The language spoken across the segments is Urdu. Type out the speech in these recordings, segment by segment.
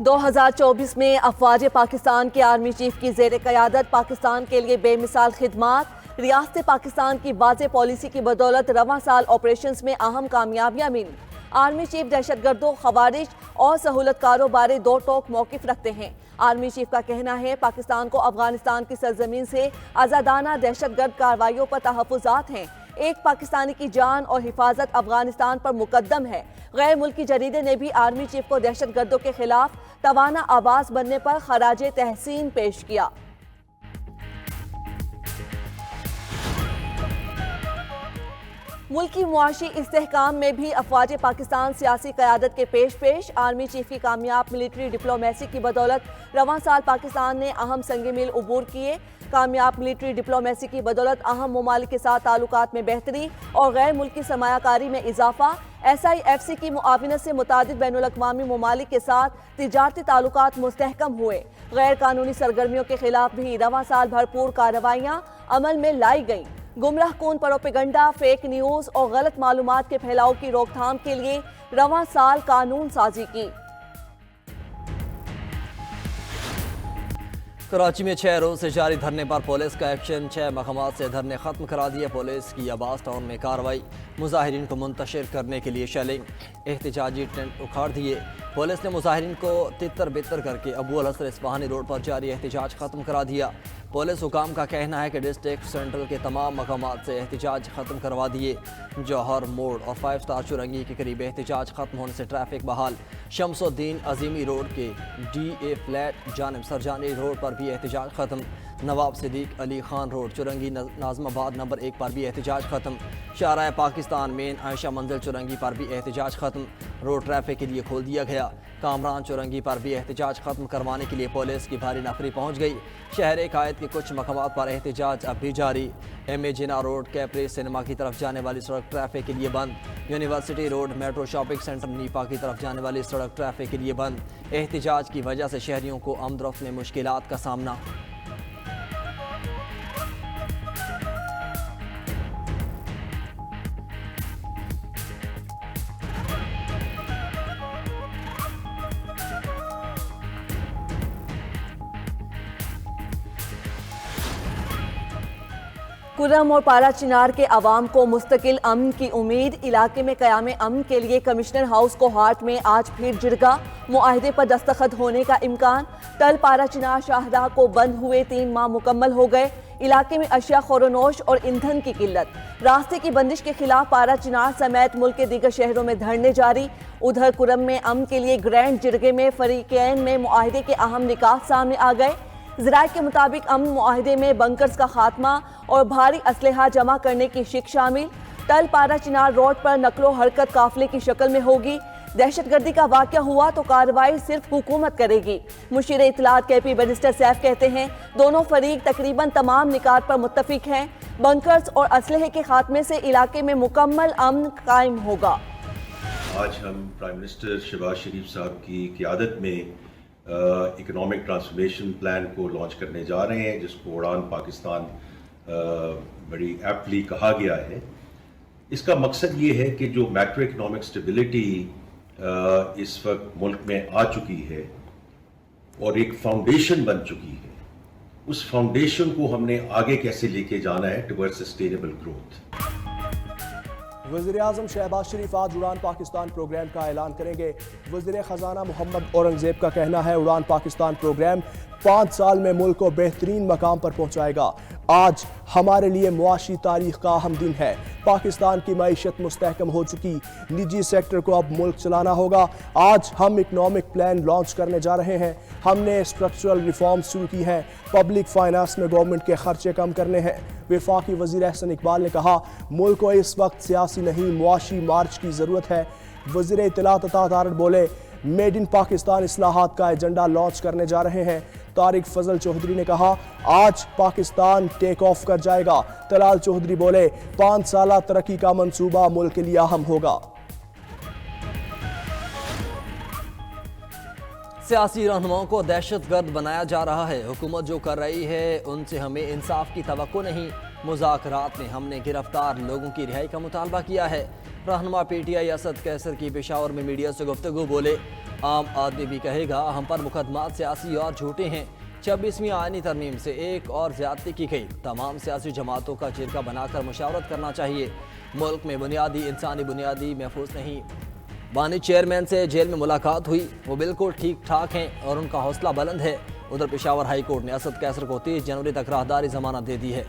2024 میں افواج پاکستان کے آرمی چیف کی زیر قیادت پاکستان کے لیے بے مثال خدمات، ریاست پاکستان کی واضح پالیسی کی بدولت رواں سال آپریشنز میں اہم کامیابیاں ملی۔ آرمی چیف دہشت گردوں، خوارج اور سہولت کاروں بارے دو ٹوک موقف رکھتے ہیں۔ آرمی چیف کا کہنا ہے پاکستان کو افغانستان کی سرزمین سے آزادانہ دہشت گرد کارروائیوں پر تحفظات ہیں۔ ایک پاکستانی کی جان اور حفاظت افغانستان پر مقدم ہے۔ غیر ملکی جریدے نے بھی آرمی چیف کو دہشت گردوں کے خلاف توانا آواز بننے پر خراج تحسین پیش کیا۔ ملکی معاشی استحکام میں بھی افواج پاکستان سیاسی قیادت کے پیش آرمی چیف کی کامیاب ملٹری ڈپلومیسی کی بدولت رواں سال پاکستان نے اہم سنگ میل عبور کیے۔ کامیاب ملٹری ڈپلومیسی کی بدولت اہم ممالک کے ساتھ تعلقات میں بہتری اور غیر ملکی سرمایہ کاری میں اضافہ، SIFC کی معاونت سے متعدد بین الاقوامی ممالک کے ساتھ تجارتی تعلقات مستحکم ہوئے۔ غیر قانونی سرگرمیوں کے خلاف بھی رواں سال بھرپور کارروائیاں عمل میں لائی گئیں۔ گمراہ کن پروپیگنڈا، فیک نیوز اور غلط معلومات کے پھیلاؤ کی روک تھام کے لیے رواں سال قانون سازی کی۔ کراچی میں 6 روز سے جاری دھرنے پر پولیس کا ایکشن، 6 مقامات سے دھرنے ختم کرا دیے پولیس کی۔ عباس ٹاؤن میں کارروائی، مظاہرین کو منتشر کرنے کے لیے شیلنگ، احتجاجی ٹینٹ اکھاڑ دیے۔ پولیس نے مظاہرین کو تتر بتر کر کے ابو الحسن اصفہانی روڈ پر جاری احتجاج ختم کرا دیا۔ پولیس حکام کا کہنا ہے کہ ڈسٹرکٹ سینٹرل کے تمام مقامات سے احتجاج ختم کروا دیے۔ جوہر موڑ اور 5 اسٹار چورنگی کے قریب احتجاج ختم ہونے سے ٹریفک بحال۔ شمس الدین عظیمی روڈ کے DA فلیٹ جانب سرجانی روڈ پر بھی احتجاج ختم۔ نواب صدیق علی خان روڈ چورنگی ناظم آباد نمبر 1 پر بھی احتجاج ختم۔ شاہراہ پاکستان مین عائشہ منزل چورنگی پر بھی احتجاج ختم، روڈ ٹریفک کے لیے کھول دیا گیا۔ کامران چورنگی پر بھی احتجاج ختم کروانے کے لیے پولیس کی بھاری نفری پہنچ گئی۔ شہر قائد کے کچھ مقامات پر احتجاج اب بھی جاری۔ MA Jinnah road Capri cinema کی طرف جانے والی سڑک ٹریفک کے لیے بند۔ University road metro shopping centre NIPA کی طرف جانے والی سڑک ٹریفک کے لیے بند۔ احتجاج کی وجہ سے شہریوں کو آمد و رفت میں مشکلات کا سامنا۔ کرم اور پارا چنار کے عوام کو مستقل امن کی امید، علاقے میں قیام امن کے لیے کمشنر ہاؤس کو ہارٹ میں آج پھر جرگا، معاہدے پر دستخط ہونے کا امکان۔ تل پارا چنار شاہدہ کو بند ہوئے 3 ماہ مکمل ہو گئے، علاقے میں اشیاء خورنوش اور ایندھن کی قلت۔ راستے کی بندش کے خلاف پارا چنار سمیت ملک کے دیگر شہروں میں دھرنے جاری۔ ادھر کرم میں امن کے لیے گرینڈ جرگے میں فریقین میں معاہدے کے اہم نکات سامنے آ گئے۔ ذرائع کے مطابق امن معاہدے میں بنکرز کا خاتمہ اور بھاری اسلحہ جمع کرنے کی شک شامل۔ تل پارا چنار روڈ پر نقل و حرکت قافلے کی شکل میں ہوگی۔ دہشت گردی کا واقعہ ہوا تو کارروائی صرف حکومت کرے گی۔ مشیر اطلاعات KP بیرسٹر سیف کہتے ہیں دونوں فریق تقریباً تمام نکات پر متفق ہیں۔ بنکرز اور اسلحے کے خاتمے سے علاقے میں مکمل امن قائم ہوگا۔ آج ہم پرائم منسٹر شہباز شریف صاحب کی قیادت میں اکنامک ٹرانسفارمیشن پلان کو لانچ کرنے جا رہے ہیں، جس کو اڑان پاکستان بڑی ایپٹلی کہا گیا ہے۔ اس کا مقصد یہ ہے کہ جو میکرو اکنامک اسٹیبلٹی اس وقت ملک میں آ چکی ہے اور ایک فاؤنڈیشن بن چکی ہے، اس فاؤنڈیشن کو ہم نے آگے کیسے لے کے جانا ہے ٹوورڈ سسٹینیبل گروتھ۔ وزیر اعظم شہباز شریف آج اڑان پاکستان پروگرام کا اعلان کریں گے۔ وزیر خزانہ محمد اورنگزیب کا کہنا ہے اڑان پاکستان پروگرام 5 سال میں ملک کو بہترین مقام پر پہنچائے گا۔ آج ہمارے لیے معاشی تاریخ کا اہم دن ہے۔ پاکستان کی معیشت مستحکم ہو چکی، نجی سیکٹر کو اب ملک چلانا ہوگا۔ آج ہم اکنامک پلان لانچ کرنے جا رہے ہیں۔ ہم نے اسٹرکچرل ریفارمز شروع کی ہیں۔ پبلک فائنانس میں گورنمنٹ کے خرچے کم کرنے ہیں۔ وفاقی وزیر احسن اقبال نے کہا ملک کو اس وقت سیاسی نہیں معاشی مارچ کی ضرورت ہے۔ وزیر اطلاعات عطا تارڑ بولے میڈ ان پاکستان اصلاحات کا ایجنڈا لانچ کرنے جا رہے ہیں۔ طارق فضل چودھری نے کہا آج پاکستان ٹیک آف کر جائے گا۔ طلال چودھری بولے 5 سالہ ترقی کا منصوبہ ملک کے لیے اہم ہوگا۔ سیاسی رہنماؤں کو دہشت گرد بنایا جا رہا ہے۔ حکومت جو کر رہی ہے ان سے ہمیں انصاف کی توقع نہیں۔ مذاکرات میں ہم نے گرفتار لوگوں کی رہائی کا مطالبہ کیا ہے۔ رہنما پی ٹی آئی اسد کیسر کی پشاور میں میڈیا سے گفتگو بولے، عام آدمی بھی کہے گا ہم پر مقدمات سیاسی اور جھوٹے ہیں۔ 26ویں آئینی ترمیم سے ایک اور زیادتی کی گئی، تمام سیاسی جماعتوں کا جرگہ بنا کر مشاورت کرنا چاہیے، ملک میں بنیادی انسانی بنیادی محفوظ نہیں۔ بانی چیئرمین سے جیل میں ملاقات ہوئی، وہ بالکل ٹھیک ٹھاک ہیں اور ان کا حوصلہ بلند ہے۔ ادھر پشاور ہائی کورٹ نے اسد کیسر کو 30 جنوری تک راہداری ضمانت دے دی ہے۔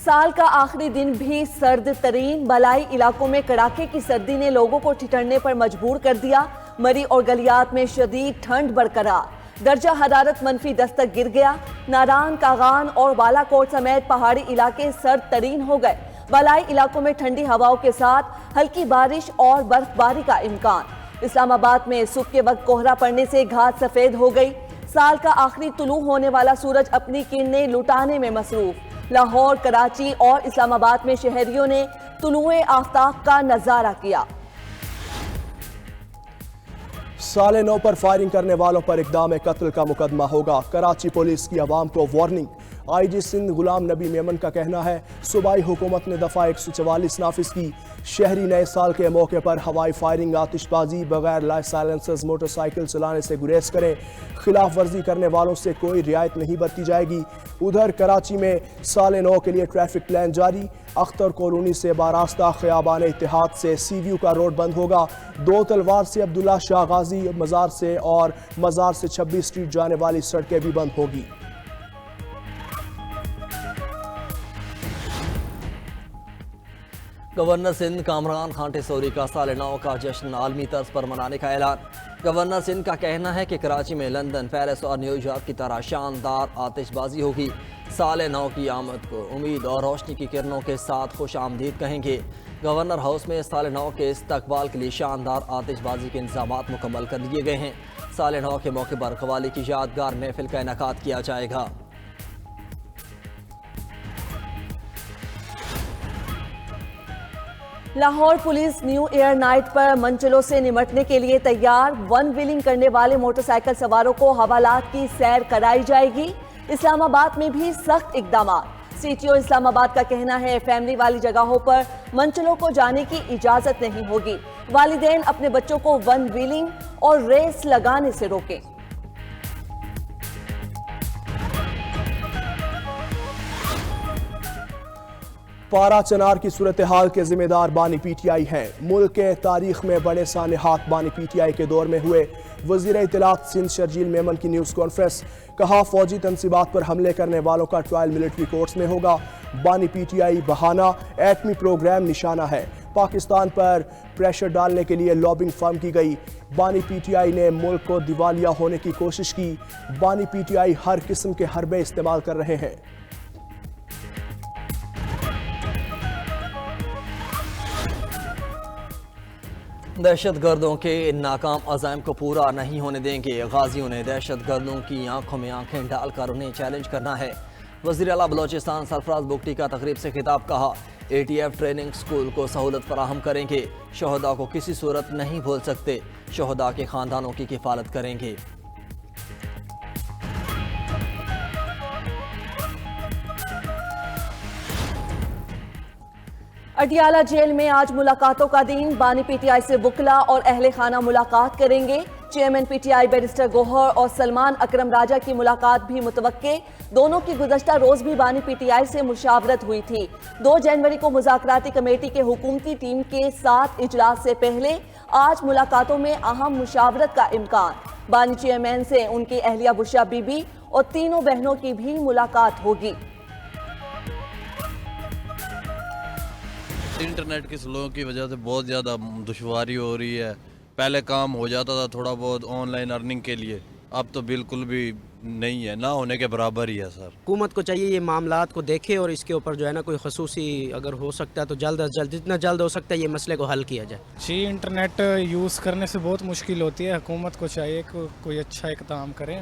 سال کا آخری دن بھی سرد ترین، بالائی علاقوں میں کڑاکے کی سردی نے لوگوں کو ٹھٹھرنے پر مجبور کر دیا۔ مری اور گلیات میں شدید ٹھنڈ برقرار، درجہ حرارت -10 تک گر گیا۔ ناران، کاغان اور بالا کوٹ سمیت پہاڑی علاقے سرد ترین ہو گئے۔ بالائی علاقوں میں ٹھنڈی ہواؤں کے ساتھ ہلکی بارش اور برف باری کا امکان۔ اسلام آباد میں صبح کے وقت کوہرا پڑنے سے گھاس سفید ہو گئی۔ سال کا آخری طلوع ہونے والا سورج اپنی کرنیں لٹانے میں مصروف۔ لاہور، کراچی اور اسلام آباد میں شہریوں نے طلوع آفتاب کا نظارہ کیا۔ سال نو پر فائرنگ کرنے والوں پر اقدام قتل کا مقدمہ ہوگا، کراچی پولیس کی عوام کو وارننگ۔ آئی جی سندھ غلام نبی میمن کا کہنا ہے صوبائی حکومت نے دفعہ 144 نافذ کی، شہری نئے سال کے موقع پر ہوائی فائرنگ، آتش بازی، بغیر لائٹ سائلنسرز موٹر سائیکل چلانے سے گریز کریں، خلاف ورزی کرنے والوں سے کوئی رعایت نہیں برتی جائے گی۔ ادھر کراچی میں سال نو کے لیے ٹریفک پلان جاری، اختر کالونی سے باراستہ خیابان اتحاد سے سی ویو کا روڈ بند ہوگا، 2 تلوار سے عبداللہ شاہ غازی مزار سے اور مزار سے 26 اسٹریٹ جانے والی سڑکیں بھی بند ہوگی۔ گورنر سندھ کامران خان ٹیسوری کا سال نو کا جشن عالمی طرز پر منانے کا اعلان۔ گورنر سندھ کا کہنا ہے کہ کراچی میں لندن، پیرس اور نیو یارک کی طرح شاندار آتش بازی ہوگی۔ سال نو کی آمد کو امید اور روشنی کی کرنوں کے ساتھ خوش آمدید کہیں گے۔ گورنر ہاؤس میں سال نو کے استقبال کے لیے شاندار آتش بازی کے انتظامات مکمل کر لیے گئے ہیں۔ سال نو کے موقع پر قوالی کی یادگار محفل کا انعقاد کیا جائے گا۔ Lahore police new year night پر منچلوں سے نمٹنے کے لیے تیار، ون ویلنگ کرنے والے موٹر سائیکل سواروں کو حوالات کی سیر کرائی جائے گی۔ اسلام آباد میں بھی سخت اقدامات، سی ٹی او اسلام آباد کا کہنا ہے فیملی والی جگہوں پر منچلوں کو جانے کی اجازت نہیں ہوگی، والدین اپنے بچوں کو ون ویلنگ اور ریس لگانے سے روکیں۔ پارا چنار کی صورتحال کے ذمہ دار بانی پی ٹی آئی ہیں، ملک کے تاریخ میں بڑے سانحات بانی پی ٹی آئی کے دور میں ہوئے۔ وزیر اطلاعات سندھ شرجیل میمن کی نیوز کانفرنس، کہا فوجی تنصیبات پر حملے کرنے والوں کا ٹرائل ملٹری کورٹس میں ہوگا۔ بانی پی ٹی آئی بہانہ ایٹمی پروگرام نشانہ ہے، پاکستان پر پریشر ڈالنے کے لیے لابنگ فرم کی گئی۔ بانی پی ٹی آئی نے ملک کو دیوالیہ ہونے کی کوشش کی، بانی پی ٹی آئی ہر قسم کے حربے استعمال کر رہے ہیں۔ دہشت گردوں کے ان ناکام عزائم کو پورا نہیں ہونے دیں گے، غازیوں نے دہشت گردوں کی آنکھوں میں آنکھیں ڈال کر انہیں چیلنج کرنا ہے۔ وزیر اعلیٰ بلوچستان سرفراز بگٹی کا تقریب سے خطاب، کہا A T F training school کو سہولت فراہم کریں گے، شہداء کو کسی صورت نہیں بھول سکتے، شہداء کے خاندانوں کی کفالت کریں گے۔ اڈیالہ جیل میں آج ملاقاتوں کا دن، بانی پی ٹی آئی سے وکلا اور اہل خانہ ملاقات کریں گے۔ Chairman P T I barrister Gohar اور سلمان اکرم راجہ کی ملاقات بھی متوقع، دونوں کی گزشتہ روز بھی بانی پی ٹی آئی سے مشاورت ہوئی تھی۔ 2 جنوری کو مذاکراتی کمیٹی کے حکومتی ٹیم کے 7 اجلاس سے پہلے آج ملاقاتوں میں اہم مشاورت کا امکان۔ بانی چیئرمین سے ان کی اہلیہ بشرا بی بی اور تینوں بہنوں کی بھی ملاقات ہوگی۔ انٹرنیٹ کی سلو کی وجہ سے بہت زیادہ دشواری ہو رہی ہے، پہلے کام ہو جاتا تھا تھوڑا بہت آن لائن ارننگ کے لیے، اب تو بالکل بھی نہیں ہے، نہ ہونے کے برابر ہی ہے سر۔ حکومت کو چاہیے یہ معاملات کو دیکھے اور اس کے اوپر جو ہے نا کوئی خصوصی اگر ہو سکتا ہے تو جلد از جلد جتنا جلد ہو سکتا ہے یہ مسئلے کو حل کیا جائے۔ جی انٹرنیٹ یوز کرنے سے بہت مشکل ہوتی ہے، حکومت کو چاہیے کہ کوئی اچھا اقدام کریں۔